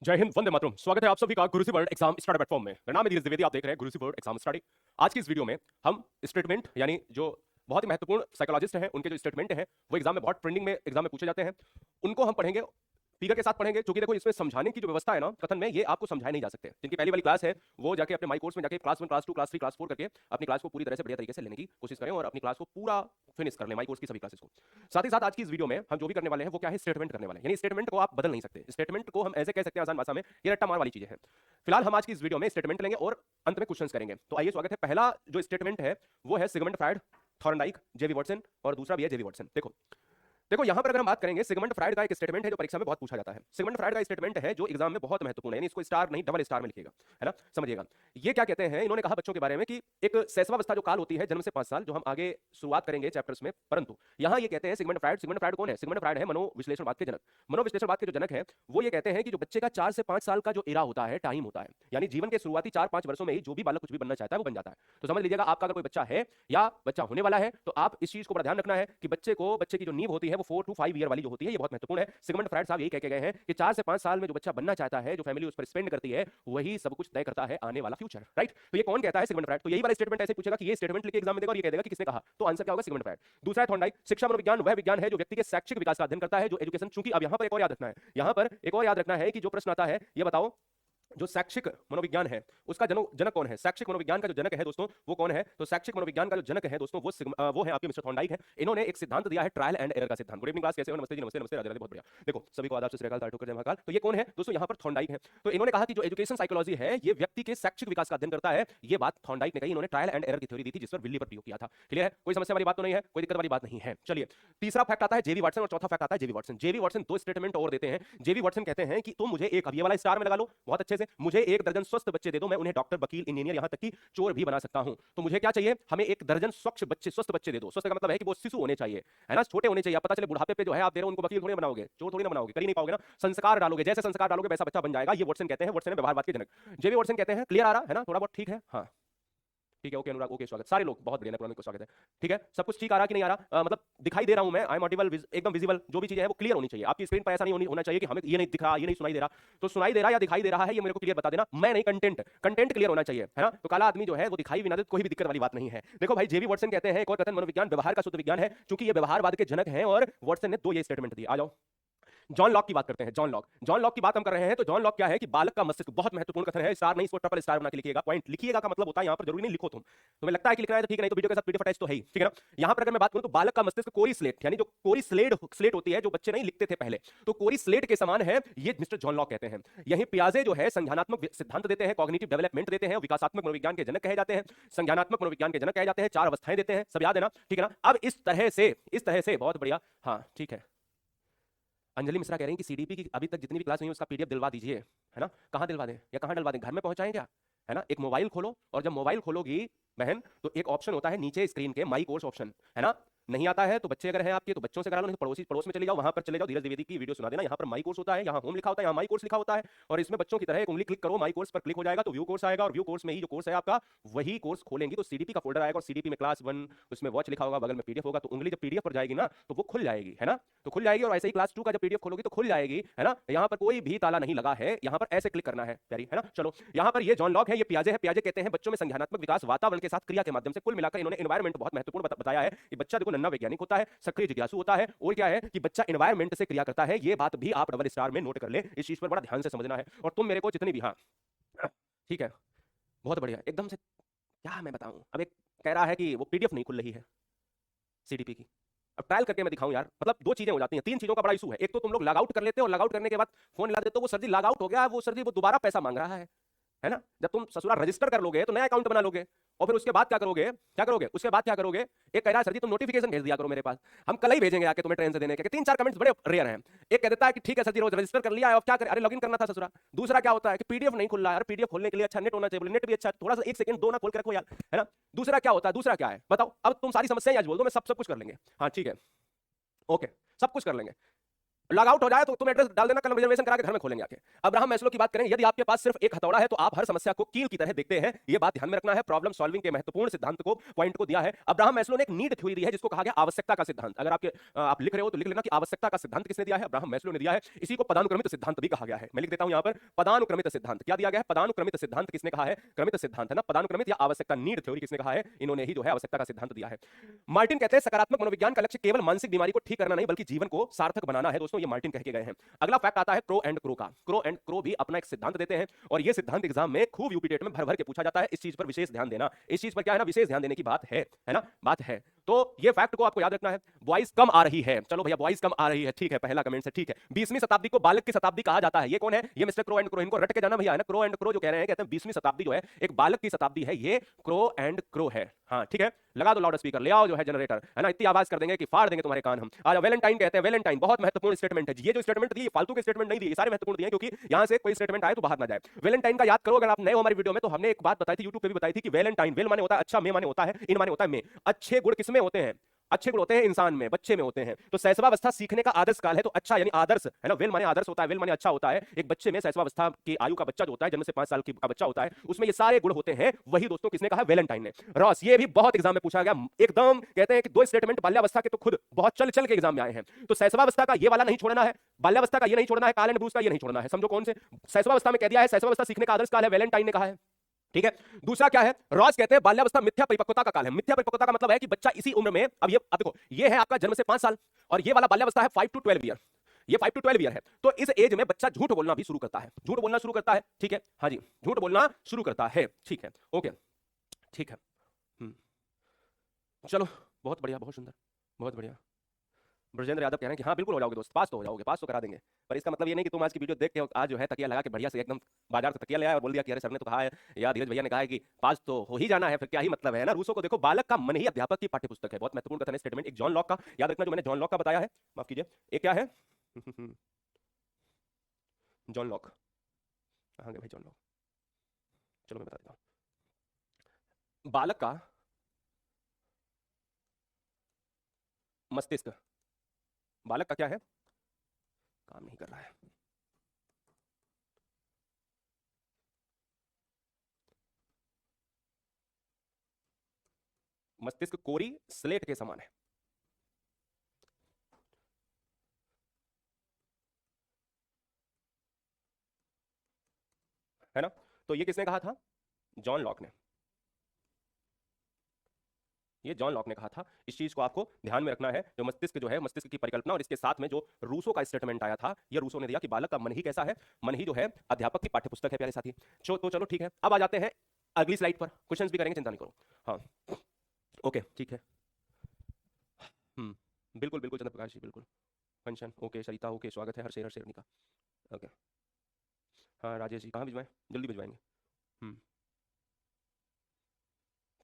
जय हिंद, वंदे मातरम। स्वागत है आप सभी का गुरुजी वर्ल्ड एग्जाम स्टडी प्लेटफॉर्म में। मेरा नाम है धीरज द्विवेदी, आप देख रहे हैं गुरुजी वर्ल्ड एग्जाम स्टडी। आज की इस वीडियो में हम स्टेटमेंट यानी जो बहुत ही महत्वपूर्ण साइकोलॉजिस्ट हैं उनके जो स्टेटमेंट हैं वो एग्जाम में बहुत ट्रेंडिंग में एग्जाम में पूछे जाते हैं, उनको हम पढ़ेंगे, फिगर के साथ पढ़ेंगे। क्योंकि देखो इसमें समझाने की जो व्यवस्था है ना कथन में, ये आपको समझाए नहीं जा सकते। जिनकी पहली वाली क्लास है वो जाके अपने माई कोर्स में जाके क्लास 1 क्लास 2 क्लास 3 क्लास 4 करके अपनी क्लास को पूरी तरह से बढ़िया तरीके से लेने की कोशिश करें और अपनी क्लास को पूरा फिनिश कर लें, माई कोर्स की सभी क्लासेस को। साथ ही साथ आज की इस वीडियो में हम जो भी करने वाले हैं वो क्या है, स्टेटमेंट करने वाले हैं। यानी स्टेटमेंट को आप बदल नहीं सकते, स्टेटमेंट को हम ऐसे कह सकते हैं आसान भाषा में, ये रट्टा मार वाली चीजें हैं। फिलहाल हम आज की इस वीडियो में स्टेटमेंट लेंगे और अंत में क्वेश्चंस करेंगे। तो आइए, स्वागत है। पहला जो स्टेटमेंट है वो है सिगमंड फ्रायड, थॉर्नडाइक, जेवी वाटसन और दूसरा भी है जेवी वाटसन। देखो देखो यहां पर अगर हम बात करेंगे, सिगमंड फ्रायड का एक स्टेटमेंट है जो परीक्षा में बहुत पूछा जाता है। सिगमंड फ्रायड का स्टेटमेंट है जो एग्जाम में बहुत महत्वपूर्ण है, यानी इसको स्टार नहीं डबल स्टार में लिखिएगा, है ना, समझिएगा। ये क्या कहते हैं, इन्होंने कहा बच्चों के बारे में कि एक शैशवावस्था जो काल होती है जन्म से 5 साल, जो हम आगे शुरुआत करेंगे चैप्टर्स में, परंतु यहां ये कहते हैं सिगमंड फ्रायड कौन है? सिगमंड फ्रायड है मनोविश्लेषणवाद के जनक। मनोविश्लेषणवाद के जो जनक है वो ये कहते हैं कि जो बच्चे का 4 से 5 साल का जो एरा होता है, टाइम होता है, यानी जीवन के शुरुआती 4-5 वर्षों में ही जो भी बालक कुछ भी बनना चाहता है वो बन जाता है। तो समझ लीजिएगा, आपका अगर कोई बच्चा है या बच्चा होने वाला है तो आप इस चीज को बड़ा ध्यान रखना है कि बच्चे की जो नींव होती है वो 4 to 5 ईयर जो होती है, ये बहुत महत्वपूर्ण है। सिगमंड फ्रायड साहब यही कह के गए हैं कि 4 से 5 साल में जो बच्चा बनना चाहता है, जो फैमिली उस पर स्पेंड करती है, वही सब कुछ तय करता है आने वाला फ्यूचर, राइट। तो ये कौन कहता है? Sigmund Freud. तो यही वाला स्टेटमेंट ऐसे पूछेगा कि ये स्टेटमेंट लिख के एग्जाम में देगा और ये कह देगा कि किसने कहा, तो आंसर क्या होगा? Sigmund Freud. दूसरा है थॉर्नडाइक। शिक्षा मनोविज्ञान वह विज्ञान है जो व्यक्ति के शैक्षिक विकास का अध्ययन करता है, जो एजुकेशन। चूंकि अब यहां पर एक और याद रखना है, यहां पर एक और याद रखना है कि जो प्रश्न आता है, ये बताओ जो शैक्षिक मनोविज्ञान है उसका जनक कौन है? शैक्षिक मनोविज्ञान का जो जनक है दोस्तों वो कौन है? तो शैक्षिक मनोविज्ञान का जो जनक है दोस्तों वो है आपके मिस्टर थॉर्नडाइक है। इन्होंने एक सिद्धांत दिया है ट्रायल एंड एरर का सिद्धांत। गुड इवनिंग क्लास, कैसे हो? नमस्ते जी, नमस्ते नमस्ते, राधे राधे, बहुत बढ़िया। देखो सभी को आदाब, सत श्री अकाल, ताटुकर, जय महाकाल। तो ये कौन है दोस्तों? यहाँ पर थॉर्नडाइक है। तो इन्होंने कहा कि जो एजुकेशन साइकोलॉजी है ये व्यक्ति के शैक्षिक विकास का अध्ययन करता है। ये बात थॉर्नडाइक ने कही। इन्होंने ट्रायल एंड एरर की थ्योरी दी थी जिस पर विल्ली पर प्रयोग किया था। क्लियर है? कोई समस्या वाली बात तो नहीं है, कोई दिक्कत वाली बात नहीं है। चलिए, तीसरा फैक्ट आता है जेवी वाटसन और चौथा फैक्ट आता है जेवी वाटसन। जेवी वाटसन दो स्टेटमेंट और देते हैं। जेवी वाटसन कहते हैं कि तुम मुझे एक, अब ये वाला स्टार में लगा लो बहुत अच्छे से, मुझे 1 दर्जन स्वस्थ बच्चे दे दो, मैं उन्हें डॉक्टर, वकील, इंजीनियर, यहां तक कि चोर भी बना सकता हूं। तो मुझे क्या चाहिए? हमें 1 दर्जन स्वस्थ बच्चे दे दो। स्वस्थ का मतलब है कि वो शिशु होने चाहिए, है ना, छोटे होने चाहिए। अब पता चले बुढ़ापे पे जो है आप दे रहे हो उनको वकील थोड़ी ना बनाओगे, चोर थोड़ी ना बनाओगे, कर ही नहीं पाओगे ना। संस्कार डालोगे, जैसे संस्कार डालोगे वैसा बच्चा बन जाएगा। ये वाटसन कहते हैं, वाटसन है व्यवहारवाद के जनक। जेवी वाटसन कहते हैं, क्लियर आ रहा है ना, थोड़ा बहुत ठीक है? हाँ ठीक है, ओके अनुराग, ओके स्वागत, सारे लोग बहुत बढ़िया, पुराने को स्वागत है। ठीक है, सब कुछ ठीक आ रहा कि नहीं आ रहा? मतलब दिखाई दे रहा हूं मैं, आई एम ऑडिबल, एकदम विजिबल, जो भी चीजें हैं वो क्लियर होनी चाहिए आपकी स्क्रीन पर। ऐसा नहीं होना चाहिए कि हमें ये नहीं दिख रहा, ये नहीं सुनाई दे रहा। तो सुनाई दे रहा या दिखाई दे रहा है ये मेरे को क्लियर बता देना, मैं नहीं, कंटेंट क्लियर होना चाहिए, है ना। तो काला आदमी जो है वो दिखाई भी ना दे, कोई भी दिक्कत वाली बात नहीं है। देखो भाई, जेवी वाटसन कहते हैं एक और कथन, मनोविज्ञान व्यवहार का शुद्ध विज्ञान है, क्योंकि ये व्यवहारवाद के जनक हैं और वाटसन ने 2 ये स्टेटमेंट दिए। आ जाओ, जॉन लॉक की बात करते हैं। जॉन लॉक की बात हम कर रहे हैं। तो जॉन लॉक क्या है कि बालक का मस्तिष्क, बहुत महत्वपूर्ण कथन है, स्टार नहीं, इसको ट्रिपल स्टार बना के लिखिएगा। पॉइंट लिखिएगा का मतलब होता है यहां पर जरूरी नहीं लिखो तुम, तुम्हें लगता है कि लिखना है तो ठीक है, नहीं तो वीडियो के साथ पीडीएफ अटैच तो है ही, ठीक है ना। यहां पर अगर मैं बात करूं तो बालक का मस्तिष्क कोरी स्लेट, यानी जो कोरी स्लेट होती है, जो बच्चे नहीं लिखते थे पहले, तो कोरी स्लेट के समान है, ये मिस्टर जॉन लॉक कहते हैं। यही पियाजे जो है संज्ञानात्मक सिद्धांत देते हैं, कॉग्निटिव डेवलपमेंट देते हैं, विकासात्मक मनोविज्ञान के जनक कहे जाते हैं, संज्ञानात्मक मनोविज्ञान के जनक कहे जाते हैं, 4 अवस्थाएं देते हैं, सब याद है ना, ठीक है ना। अब इस तरह से बहुत बढ़िया, हाँ ठीक है। अंजलि मिश्रा कह रही हैं कि सीडीपी की अभी तक जितनी भी क्लास हुई है उसका पीडीएफ दिलवा दीजिए, है ना। कहाँ दिलवा दें या कहाँ डलवा दें? घर में पहुंचाएं क्या, है ना। एक मोबाइल खोलो और जब मोबाइल खोलोगी बहन तो एक ऑप्शन होता है नीचे स्क्रीन के, माई कोर्स ऑप्शन, है ना। नहीं आता है तो बच्चे अगर हैं आपके तो बच्चों से करा लो, नहीं तो पड़ोस में चले जाओ, वहां पर चले जाओ, धीरज द्विवेदी की वीडियो सुना देना। यहाँ पर माई कोर्स होता है, यहाँ होम लिखा होता है, यहाँ माई कोर्स लिखा होता है, और इसमें बच्चों की तरह एक उंगली क्लिक करो, माई कोर्स पर क्लिक हो जाएगा तो व्यू कोर्स आएगा, और व्यू कोर्स में ही जो कोर्स है आपका वही कोर्स खोलेंगी तो सीडीपी का फोल्डर आएगा, और सीडीपी में क्लास 1 उसमें वॉच लिखा होगा, बगल में पीडीएफ होगा। तो उंगली जब पीडीएफ पर जाएगी ना तो वो खुल जाएगी, है ना, तो खुल जाएगी। और ऐसे ही क्लास 2 का जब पीडीएफ खोलोगी तो खुल जाएगी, है ना। यहाँ पर कोई भी ताला नहीं लगा है, यहाँ पर ऐसे क्लिक करना है प्यारी, है ना। चलो, यहाँ पर ये जॉन लॉक है, ये पियाजे है। पियाजे कहते हैं बच्चों में संज्ञानात्मक विकास वातावरण के साथ क्रिया के माध्यम से, कुल मिलाकर इन्होंने एनवायरमेंट बहुत महत्वपूर्ण बताया है कि बच्चा देखो नन्हा वैज्ञानिक होता है, सक्रिय जिज्ञासु होता है, और क्या है कि बच्चा एनवायरमेंट से क्रिया करता है। ये बात भी आप डबल स्टार में नोट कर ले, इस चीज पर बड़ा ध्यान से समझना है। और तुम मेरे को जितनी भी, हाँ ठीक है, बहुत बढ़िया, एकदम से क्या मैं बताऊं। अब एक कह रहा है कि वो पीडीएफ नहीं खुल रही है सीडीपी की। अब ट्रायल करके मैं दिखाऊं यार, मतलब 2 चीजें हो जाती हैं, 3 चीजों का बड़ा इशू है। एक तो तुम लोग लॉग आउट कर लेते हो और लॉग आउट करने के बाद फोन ला देते हो, वो सर जी लॉग आउट हो गया, वो सर जी वो दोबारा पैसा मांग रहा है ना। जब तुम ससुरा रजिस्टर कर लोगे तो नया अकाउंट बना लोगे, और फिर उसके बाद उसके बाद क्या करोगे? एक कह रहा है सर जी तुम नोटिफिकेशन भेज दिया करो मेरे पास, हम कल ही भेजेंगे आके तुम्हें ट्रेन से देने के। 3-4 कमेंट्स बड़े रेयर हैं। एक कह देता है कि ठीक है सर जी रोज रजिस्टर कर लिया है, अब क्या करें, अरे लॉगिन करना था ससुरा। दूसरा क्या होता है कि पीडीएफ नहीं खुल रहा है, यार पीडीएफ खोलने के लिए अच्छा नेट होना चाहिए, नेट भी अच्छा, थोड़ा सा 1 सेकंड दो ना, खोल के रखो यार, है ना। दूसरा क्या होता है, दूसरा क्या है बताओ? अब तुम सारी समस्याएं आज बोल दो, मैं सब कुछ कर लेंगे। हाँ ठीक है, ओके, सब कुछ कर लेंगे। लॉग आउट हो जाए तो तुम एड्रेस डाल देना, कल रिजर्वेशन करा के घर में खोलेंगे आके। अब्राहम मैस्लो की बात करें, यदि आपके पास सिर्फ एक हथौड़ा है तो आप हर समस्या को कील की तरह देखते हैं। ये बात ध्यान में रखना है। प्रॉब्लम सॉल्विंग के महत्वपूर्ण सिद्धांत को, पॉइंट को दिया है अब्राहम मैस्लो ने। एक नीड थ्योरी दी है जिसको कहा गया आवश्यकता का सिद्धांत। अगर आप लिख रहे हो तो लिख लेना कि आवश्यकता का सिद्धांत किसने दिया है? अब्राहम मैस्लो ने दिया है। इसी को पदानुक्रमित सिद्धांत भी कहा गया है। मैं लिख देता हूं यहां पर पदानुक्रमित सिद्धांत। क्या दिया गया है? पदानुक्रमित सिद्धांत। किसने कहा है? क्रमित सिद्धांत है ना, पदानुक्रमित या आवश्यकता, नीड थ्योरी किसने कहा है? इन्होंने ही जो है आवश्यकता का सिद्धांत दिया है। मार्टिन कहते हैं सकारात्मक मनोविज्ञान का लक्ष्य केवल मानसिक बीमारी को ठीक करना नहीं बल्कि जीवन को सार्थक बनाना है। दोस्तों ये मार्टिन कह के गए हैं। अगला फैक्ट आता है क्रो एंड क्रो का। क्रो एंड क्रो भी अपना एक सिद्धांत देते हैं और ये सिद्धांत एग्जाम में खूब यूपीटेट में भर भर के पूछा जाता है। इस चीज पर विशेष ध्यान देना, इस चीज पर क्या है ना, विशेष ध्यान देने की बात है ना, बात है। तो ये फैक्ट को आपको याद रखना है। बॉयज कम आ रही है, चलो भैया बॉयज कम आ रही है, ठीक है, पहला कमेंट से ठीक है। 20वीं शताब्दी को बालक की शताब्दी कहा जाता है। ये कौन है? ये मिस्टर क्रो एंड क्रो। इनको रट के जाना भैया है ना। क्रो एंड क्रो जो कह रहे हैं, कहते हैं 20वीं शताब्दी जो है एक बालक की शताब्दी है। ये क्रो एंड क्रो है। हाँ ठीक है, लगा दो लाउड स्पीकर, ले आओ जो है जनरेटर, है ना, इतनी आवाज कर देंगे कि फाड़ देंगे तुम्हारे कान हम। आज वैलेंटाइन कहते हैं, वैलेंटाइन बहुत महत्वपूर्ण स्टेटमेंट है। ये जो स्टेटमेंट दिए फालतू के स्टेटमेंट नहीं दिए, सारे महत्वपूर्ण दिए क्योंकि यहां से कोई स्टेटमेंट आए तो बाहर ना जाए। वैलेंटाइन का याद करो अगर आप नए हो हमारी वीडियो में, तो हमने एक बात बताई थी, यूट्यूब पे भी बताई थी कि वैलेंटाइन, वेल माने होता है अच्छा, मे माने होता है इन, माने होता है में। अच्छे गुण किसमें होते हैं? अच्छे गुण होते हैं इंसान में, बच्चे में होते हैं। तो शैशवावस्था सीखने का आदर्श काल है। तो अच्छा यानी आदर्श है ना, वेल माने आदर्श होता है, वेल माने अच्छा होता है। एक बच्चे में शैशवावस्था की आयु का बच्चा जो होता है, जन्म से 5 साल का बच्चा होता है, उसमें ये सारे गुण होते हैं। वही दोस्तों किसने कहा? वैलेंटाइन ने। रॉस, ये भी बहुत एग्जाम में पूछा गया एकदम। कहते हैं कि दो स्टेटमेंट बाल्यावस्था के तो खुद बहुत चल चल के एग्जाम में आए हैं। तो शैशवावस्था का ये वाला नहीं छोड़ना है, बाल्यावस्था का ये नहीं छोड़ना है, कार्ल एंड ब्रूस का ये नहीं छोड़ना है। समझो कौन से शैशवावस्था में कह दिया है शैशवावस्था सीखने का आदर्श काल है, वैलेंटाइन ने कहा है। ठीक है, दूसरा क्या है? रॉस कहते हैं बाल्यावस्था मिथ्या परिपक्वता का काल है। मिथ्या परिपक्वता का मतलब है कि बच्चा इसी उम्र में, अब देखो ये है आपका जन्म से 5 साल और ये वाला बाल्यावस्था है 5 to 12 ईयर। ये 5 to 12 ईयर है। तो इस एज में बच्चा झूठ बोलना भी शुरू करता है, झूठ बोलना शुरू करता है। ठीक है, हाँ जी, झूठ बोलना शुरू करता है। ठीक है, ओके, ठीक है। चलो, बहुत बढ़िया, बहुत सुंदर, बहुत बढ़िया। ब्रजेंद्र यादव कह रहे हैं कि हाँ बिल्कुल हो जाओगे दोस्त, पास तो हो जाओगे, पास तो करा देंगे। पर इसका मतलब ये नहीं कि तुम आज की वीडियो देख के आज जो है तकिया लगा के बढ़िया से एकदम बाजार से तकिया ले आया और बोल दिया कि अरे सर ने तो कहा है या धीरज भैया ने कहा है कि पास तो हो ही जाना है, फिर क्या ही मतलब है ना। रूसो को देखो, बालक का मन ही अध्यापक की पाठ्यपुस्तक है। बहुत महत्वपूर्ण कथन है, स्टेटमेंट। एक जॉन लॉक का याद रखना, जो मैंने जॉन लॉक का बताया है, माफ कीजिए, एक क्या है जॉन लॉक, कहाँ गए भाई जॉन लॉक? चलो मैं बता देता हूँ। बालक का मस्तिष्क, बालक का क्या है? काम नहीं कर रहा है। मस्तिष्क कोरी स्लेट के समान है ना। तो ये किसने कहा था? जॉन लॉक ने। ये जॉन लॉक ने कहा था। इस चीज को आपको ध्यान में रखना है। जो मस्तिष्क जो है, मस्तिष्क की परिकल्पना, और इसके साथ में जो रूसो का स्टेटमेंट आया था, ये रूसो ने दिया कि बालक का मन ही कैसा है? मन ही जो है अध्यापक की पाठ्यपुस्तक है प्यारे साथी। तो चलो ठीक है, अब आ जाते हैं अगली स्लाइड पर। क्वेश्चंस भी करेंगे, चिंता नहीं करो। हाँ ओके ठीक है। बिल्कुल बिल्कुल चंद्रप्रकाश जी, बिल्कुल। फंक्शन ओके, सरिता ओके, स्वागत है हर्षेर हर्षेरनिका ओके। हाँ राजेश जी, कहाँ भिजवाएं? जल्दी भिजवाएंगे।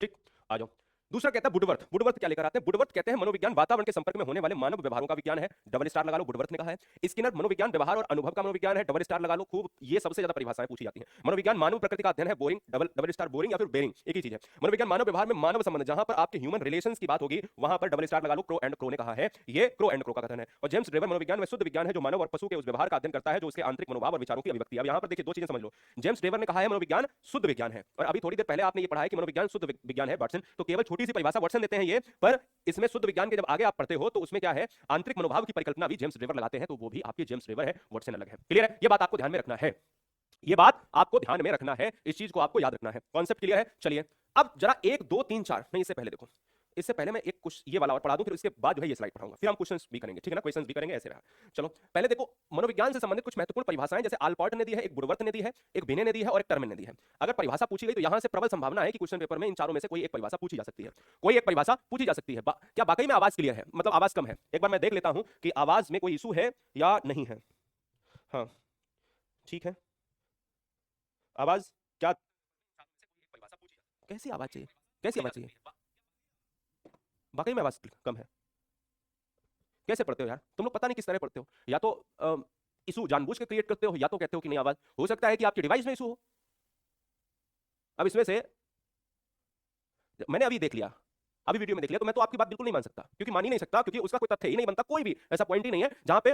ठीक, आ जाओ। दूसरा कहता है वुडवर्थ। वुडवर्थ क्या लेकर आते हैं? वुडवर्थ कहते हैं मनोविज्ञान वातावरण के संपर्क में होने वाले मानव व्यवहारों का विज्ञान है। डबल स्टार लगा लो, वुडवर्थ ने कहा है। स्किनर मनोविज्ञान व्यवहार और अनुभव का मनोविज्ञान है। डबल स्टार लगा लो, खूब, ये सबसे ज्यादा परिभाषाएं पूछी जाती हैं। मनोविज्ञान मानव प्रकृति का अध्ययन है, बोरिंग, डबल स्टार बोरिंग या फिर बेरिंग, एक ही चीज है। मनोविज्ञान मानव व्यवहार में मानव संबंध, जहां पर आपके ह्यूमन रिलेशंस की बात होगी वहां पर डबल स्टार लगा लो, क्रो एंड क्रो ने कहा है। ये क्रो एंड क्रो का कथन है। और जेम्स ड्रेवर मनोविज्ञान में शुद्ध विज्ञान है, जो मानव और पशु के उस व्यवहार का अध्ययन करता है जो उसके आंतरिक मनोभाव और विचारों की अभिव्यक्ति है। अब यहां पर देखिए दो चीजें समझ लो। जेम्स ड्रेवर ने कहा है मनोविज्ञान शुद्ध विज्ञान है, और अभी थोड़ी देर पहले आपने ये पढ़ा है कि मनोविज्ञान शुद्ध विज्ञान है वाटसन। तो केवल छोटी सी परिभाषा वाटसन देते हैं ये, पर इसमें शुद्ध विज्ञान के जब आगे आप पढ़ते हो तो उसमें क्या है, आंतरिक मनोभाव की परिकल्पना भी जेम्स ड्रेवर लगाते हैं, तो वो भी आपके जेम्स ड्रेवर है, वाटसन अलग है। क्लियर है? ये बात आपको ध्यान में रखना है, ये बात आपको ध्यान में रखना है, इस चीज को आपको याद रखना है। कॉन्सेप्ट क्लियर है? चलिए अब जरा 1 2 3 4 नहीं, इससे पहले देखो, इससे पहले मैं एक कुछ ये वाला और पढ़ा दूं, फिर इसके बाद जो है ये स्लाइड पढ़ाऊंगा, फिर हम क्वेश्चंस भी करेंगे, ठीक है ना, क्वेश्चंस भी करेंगे, ऐसे रहा। चलो पहले देखो, मनोविज्ञान से संबंधित कुछ महत्वपूर्ण परिभाषाएं, जैसे आलपोर्ट ने दी है, एक वुडवर्थ ने दी है, एक बिने ने दी है और एक टर्मेन ने दी है। अगर परिभाषा पूछी गई तो यहां से प्रबल संभावना है कि क्वेश्चन पेपर में इन चारों में से कोई एक परिभाषा पूछी जा सकती है, कोई एक परिभाषा पूछी जा सकती है। क्या वाकई में आवाज क्लियर है? मतलब आवाज कम है? एक बार मैं देख लेता हूं कि आवाज में कोई इशू है या नहीं है। हाँ ठीक है, आवाज क्या, कैसी आवाज चाहिए, कैसी आवाज चाहिए? वाकई में आवाज कम है? कैसे पढ़ते हो यार तुम लोग? पता नहीं किस तरह पढ़ते हो, या तो इशू जानबूझ के क्रिएट करते हो, या तो कहते हो कि नहीं आवाज, हो सकता है कि आपके डिवाइस में इशू हो। अब इसमें से मैंने अभी देख लिया, अभी वीडियो में देख लिया, तो मैं तो आपकी बात बिल्कुल नहीं मान सकता, क्योंकि मान ही नहीं सकता, क्योंकि उसका कोई तथ्य ही नहीं बनता, कोई भी ऐसा पॉइंट ही नहीं है जहां पे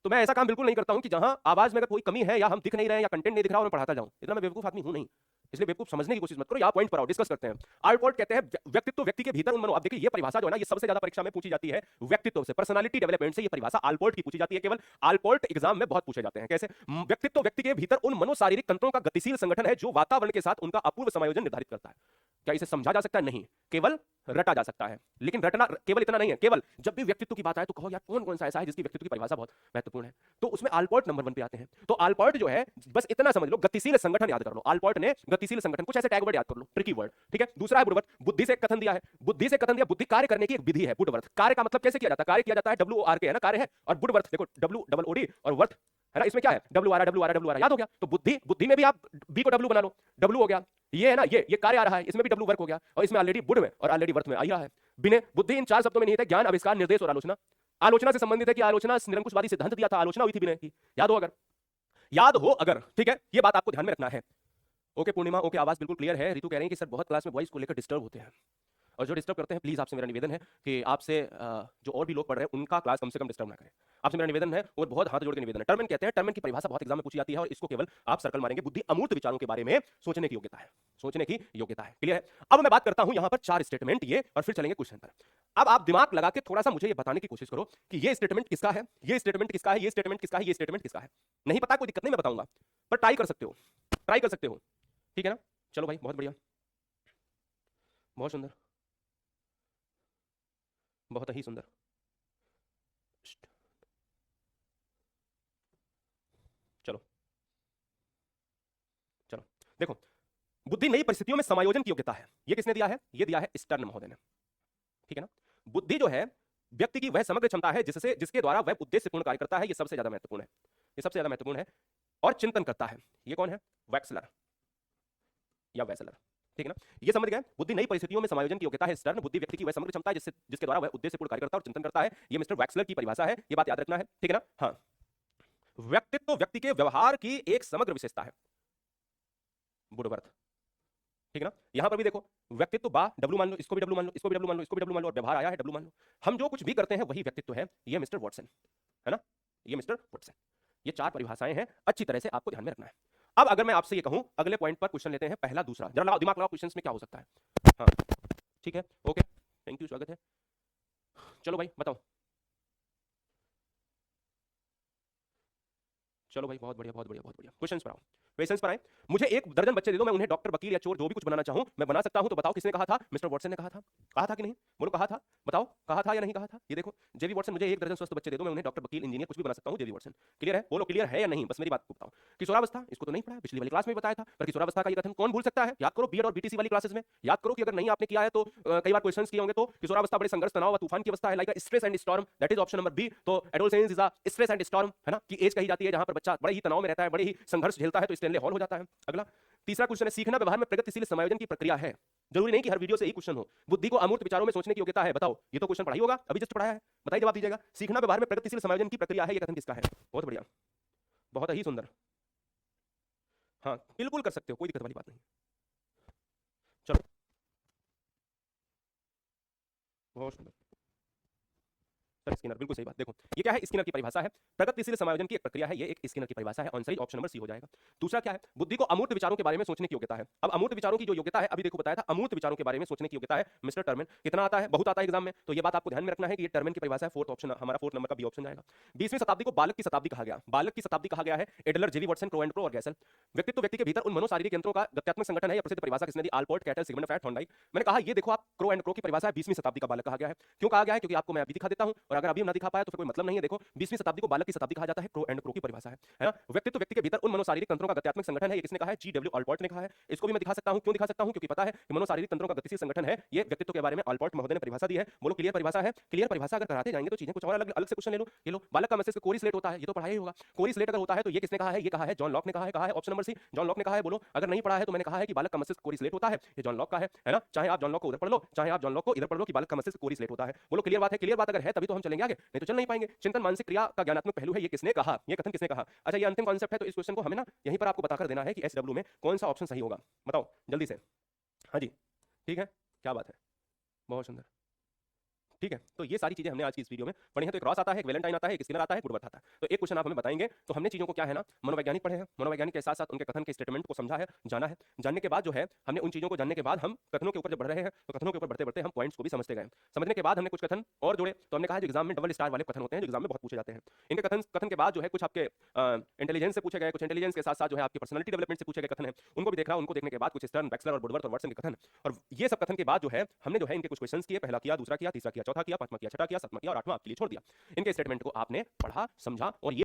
तो मैं ऐसा काम बिल्कुल नहीं करता हूं कि जहां आवाज में अगर कोई कमी है या हम दिख नहीं रहे हैं या कंटेंट नहीं दिख रहा और मैं पढ़ाता जाऊं। इतना मैं बेवकूफ आदमी हूं नहीं, इसलिए बेवकूफ समझने की कोशिश मत करो। यहाँ पॉइंट पर आओ, डिस्कस करते हैं। आल्पोर्ट कहते हैं व्यक्तित्व व्यक्ति के भीतर उन मनो। अब देखिए ये परिभाषा जो है ना, ये सबसे ज्यादा परीक्षा में पूछी जाती है व्यक्तित्व से, पर्सनालिटी डेवलपमेंट से। ये परिभाषा आल्पोर्ट की पूछी जाती है, केवल आल्पोर्ट एग्जाम में बहुत पूछे जाते हैं। कैसे? व्यक्तित्व व्यक्ति के भीतर उन मनोशारीरिक तंत्रों का गतिशील संगठन है जो वातावरण के साथ उनका अपूर्व समायोजन निर्धारित करता है। क्या इसे समझा जा सकता है? नहीं, केवल रटा जा सकता है। लेकिन रटना केवल इतना नहीं है, केवल जब भी व्यक्तित्व की बात आए तो कहो यार कौन कौन सा ऐसा है जिसकी व्यक्तित्व की परिभाषा बहुत महत्वपूर्ण है, तो उसमें आल्पोर्ट नंबर 1 पे आते हैं। तो आल्पोर्ट जो है, बस इतना समझ लो, गतिशील संगठन याद कर लो। आल्पोर्ट ने गतिशील संगठन, कुछ ऐसे टैग वर्ड याद कर लो, ट्रिकी वर्ड, ठीक है। दूसरा है बुडवर्थ, बुद्धि से एक कथन दिया है। बुद्धि से कथन दिया, बुद्धि कार्य करने की एक विधि है। बुडवर्थ, कार्य का मतलब कैसे किया जाता है? कार्य किया जाता है WORK है ना, कार्य है। और बुडवर्थ देखो, WOOD और वर्थ है ना, इसमें क्या है? WRA याद हो गया। तो बुद्धि, बुद्धि में भी आप बी को W बना लो, W हो गया। ये है ना, ये कार्य आ रहा है, इसमें भी W वर्क हो गया, और इसमें ऑलरेडी बुड में और ऑलरेडी वर्थ में आ रहा है। बिने बुद्धि इन 4 शब्दों में निहित है ज्ञान, आविष्कार, निर्देश और आलोचना। आलोचना से संबंधित है कि आलोचना निरंकुशवादी सिद्धांत दिया था, आलोचना हुई थी बिने की, याद हो अगर, याद हो अगर, ठीक है। ये बात आपको ध्यान में रखना है। ओके पूर्णिमा, ओके आवाज बिल्कुल क्लियर है। रितु कह रही है कि सर बहुत क्लास में वॉइस को लेकर डिस्टर्ब होते हैं, और जो डिस्टर्ब करते हैं प्लीज आपसे मेरा निवेदन है कि आपसे जो और भी लोग पढ़ रहे हैं उनका क्लास कम से कम डिस्टर्ब ना करें। आपसे मेरा निवेदन है, और बहुत हाथ जोड़ के निवेदन है। टर्मन कहते हैं, टर्मन की परिभाषा बहुत एग्जाम में पूछी जाती है, और इसको केवल आप सर्कल मारेंगे। बुद्धि अमूर्त विचारों के बारे में सोचने की योग्यता है, सोचने की योग्यता है। क्लियर है? अब मैं बात करता हूं यहां पर 4 स्टेटमेंट ये, और फिर चलेंगे क्वेश्चन पर। अब आप दिमाग लगा के थोड़ा सा मुझे ये बताने की कोशिश करो कि ये स्टेटमेंट किसका है, ये स्टेटमेंट किसका है, ये स्टेटमेंट किसका है, ये स्टेटमेंट किसका है। नहीं पता, कोई दिक्कत नहीं, मैं बताऊंगा, पर ट्राई कर सकते हो, ट्राई कर सकते हो, ठीक है ना। चलो भाई, बहुत बढ़िया, बहुत सुंदर, बहुत ही सुंदर। चलो चलो देखो, बुद्धि नई परिस्थितियों में समायोजन की योग्यता है। ये किसने दिया है? ये दिया है स्टर्न महोदय ने, ठीक है ना। बुद्धि जो है व्यक्ति की वह समग्र क्षमता है जिससे, जिसके द्वारा वह उद्देश्यपूर्ण कार्य करता है। ये सबसे ज्यादा महत्वपूर्ण है, ये सबसे ज्यादा महत्वपूर्ण है। और चिंतन करता है। ये कौन है? वैक्सलर या वैसलर, ठीक है ना। ये समझ गए, बुद्धि नई परिस्थितियों में समायोजन की योग्यता है स्टर्न। बुद्धि व्यक्ति की वह समग्र क्षमता है जिससे, जिसके द्वारा वह उद्देश्यपूर्ण कार्य करता है और चिंतन करता है। ये मिस्टर वैक्सलर की परिभाषा है, ये बात याद रखना है, ठीक है ना। हाँ, व्यक्तित्व व्यक्ति के व्यवहार की एक समग्र विशेषता है, बुडवर्थ, ठीक है ना। यहां पर भी देखो, व्यक्तित्व बा W मान लो, इसको भी W मान लो, इसको भी W मान लो, इसको भी W मान लो, और व्यवहार आया है W मान लो। हम जो कुछ भी करते हैं वही व्यक्तित्व है। ये मिस्टर वॉटसन है ना, ये मिस्टर वॉटसन। ये 4 परिभाषाएं हैं, अच्छी तरह से आपको ध्यान में रखना है। अब अगर मैं आपसे ये कहूं, अगले पॉइंट पर क्वेश्चन लेते हैं, पहला दूसरा, जरा लगाओ दिमाग लगाओ, क्वेश्चंस में क्या हो सकता है। हाँ ठीक है, ओके, थैंक यू, स्वागत है। चलो भाई बताओ, चलो भाई, बहुत बढ़िया बहुत बढ़िया बहुत बढ़िया। क्वेश्चंस पर आओ, क्वेश्चंस पर आए। मुझे 1 दर्जन बच्चे दे दो, मैं उन्हें डॉक्टर, वकील या चोर जो भी कुछ बनाना चाहूं मैं बना सकता हूं। तो बताओ किसने कहा था? मिस्टर वॉटसन ने कहा था। कहा था कि नहीं? बोलो कहा था, बताओ कहा था या नहीं कहा था। ये देखो, जेवी वॉटसन, मुझे 1 दर्जन स्वस्थ बच्चे दे दो, मैं उन्हें डॉक्टर, वकील, इंजीनियर कुछ भी बना सकता हूं। जेवी वॉटसन, क्लियर है? बोलो क्लियर है या नहीं, बस मेरी बात को बताओ। किशोरावस्था, इसको तो नहीं पढ़ा, पिछली वाली क्लास में बताया था, पर किशोरावस्था का ये कथन कौन भूल सकता है? याद करो, बीएड और बीटीसी वाली क्लासेस में याद करो कि अगर नहीं आपने किया है तो कई बार क्वेश्चंस किए होंगे। तो किशोरावस्था बड़े संघर्ष, तनाव व तूफान की अवस्था है, like stress and storm, that is option number B. तो adolescence is a stress and storm, है ना, कि एज कही जाती है जहां पर बच्चा बड़े ही तनाव में रहता है, बड़े ही संघर्ष झेलता है, तो स्टेनले हॉल हो जाता है। अगला तीसरा क्वेश्चन है, सीखना व्यवहार में प्रगतिशील समायोजन की प्रक्रिया है। जरूरी नहीं कि हर वीडियो से ही क्वेश्चन हो। बुद्धि को अमूर्त विचारों में सोचने की योग्यता है, बताओ। ये तो क्वेश्चन पढ़ाई होगा, अभी जस्ट पढ़ाया है, बताइए, जवाब दीजिएगा। सीखना व्यवहार में प्रगतिशील समायोजन की प्रक्रिया है, ये कथन किसका है? बहुत बढ़िया, बहुत ही सुंदर। हाँ बिल्कुल कर सकते हो, कोई दिक्कत वाली बात नहीं। चलो, बहुत सुंदर सर, स्किनर, बिल्कुल सही बात। देखो ये क्या है, स्किनर की परिभाषा है, प्रगतिशील समायोजन की एक प्रक्रिया है, ये एक स्किनर की परिभाषा है। आंसर ऑप्शन नंबर सी हो जाएगा। दूसरा क्या है? बुद्धि को अमूर्त विचारों के बारे में सोचने की योग्यता है। अब अमूर्त विचारों की जो योग्यता है, अभी देखो बताया था, अमूर्त विचारों के बारे में सोचने की योग्यता है मिस्टर टर्मन। कितना आता है? बहुत आता है एग्जाम में, तो ये बात आपको ध्यान में रखना है कि ये टर्मन की परिभाषा है। 4th ऑप्शन हमारा, 4th नंबर का बी ऑप्शन जाएगा। 20वीं शताब्दी को बालक की शताब्दी कहा गया, बालक की शताब्दी कहा गया है। एडलर, जेवी वॉटसन, क्रो एंड क्रो और गैसल। व्यक्तित्व व्यक्ति के भीतर उन मनोशारीरिक यंत्रों का गत्यात्मक संगठन है, यह प्रसिद्ध परिभाषा किसने दी? Allport, cattle, Sigmund Freud, Thorndike. मैंने कहा ये देखो आप, क्रो एंड क्रो की परिभाषा है, 20वीं शताब्दी का बालक कहा गया है। क्यों कहा गया है? क्योंकि आपको मैं अभी दिखा देता हूं, और अगर अभी हम ना दिखा पाए तो फिर कोई मतलब नहीं है। देखो 20वीं शताब्दी को बालक की शताब्दी कहा जाता है, क्रो एंड क्रो की परिभाषा है ना। व्यक्तित्व व्यक्ति के भीतर उन मनोशारीरिक तंत्रों का गत्यात्मक संगठन है, ये किसने कहा है? G.W. आल्पोर्ट ने कहा है। इसको भी मैं दिखा सकता हूं, क्यों दिखा सकता हूं? क्योंकि पता है कि मनोशारीरिक तंत्रों का गतिशील संगठन है, ये व्यक्तित्व के बारे में आल्पोर्ट महोदय ने परिभाषा दी है। बोलो क्लियर परिभाषा है? क्लियर परिभाषा अगर कराते जाएंगे तो चीजें कुछ और अलग अलग से क्वेश्चन ले लो। ये लो, बालक का मस्तिष्क कोरी स्लेट होता है, ये तो पढ़ाया ही होगा। कोरी स्लेट अगर होता है तो ये किसने कहा है? ये कहा है जॉन लॉक ने कहा है। कहा है option number C, John Locke ने कहा है। बोलो अगर नहीं पढ़ा है तो मैंने कहा है कि बालक का मस्तिष्क कोरी स्लेट होता है, ये जॉन लॉक का है ना। चाहे आप जॉन लॉक को उधर पढ़ लो, चाहे आप जॉन लॉक को इधर पढ़ लो, कि बालक का मस्तिष्क कोरी स्लेट होता है। बोलो क्लियर बात है? क्लियर बात अगर है तभी तो हम चलेंगे आगे, नहीं तो चल नहीं पाएंगे। चिंतन मानसिक क्रिया का ज्ञानात्मक पहलू है, ये किसने कहा? ये कथन किसने कहा? अच्छा ये अंतिम कॉन्सेप्ट है, तो इस क्वेश्चन को हमें ना यहीं पर आपको बताकर देना है कि SW में कौन सा ऑप्शन सही होगा। बताओ जल्दी से। हाँ जी, ठीक है, क्या बात है, बहुत सुंदर। ठीक है, तो ये सारी चीजें हमने आज की इस वीडियो में पढ़ी हैं। तो एक रॉस आता है, एक वैलेंटाइन आता है, एक स्किनर आता है, एक वुडवर्थ आता है। तो एक क्वेश्चन आप हमें बताएंगे। तो हमने चीजों को क्या है ना, मनोवैज्ञानिक पढ़े हैं, मनोवैज्ञानिक के साथ साथ उनके कथन के स्टेटमेंट को समझा है, जाना है। जानने के बाद जो है हमने उन चीजों को जानने के बाद हम कथनों के ऊपर जब बढ़ रहे हैं तो कथनों के ऊपर बढ़ते बढ़ते हम पॉइंट्स को भी समझते गए। समझने के बाद हमने कुछ कथन और जोड़े। तो हमने कहा जो एग्जाम में डबल स्टार वाले कथन होते हैं, जो एग्जाम में बहुत पूछे जाते हैं। इनके कथन कथन के बाद जो है कुछ आपके इंटेलिजेंस से पूछे गए, कुछ इंटेलिजेंस के साथ साथ जो है आपकी पर्सनालिटी डेवलपमेंट से पूछे गए कथन है, उनको भी देख रहा हूं। उनको देखने के बाद कुछ स्टर्न, वैक्सलर और वुडवर्थ और वाटसन के कथन, और ये सब कथन के बाद जो है हमने जो है इनके कुछ क्वेश्चंस किए। पहला किया, दूसरा किया, तीसरा किया, चौथा किया, पांचवा किया, छठा किया, सातवां किया और आठवां आपके लिए छोड़ दिया। इनके स्टेटमेंट को आपने पढ़ा, समझा और ये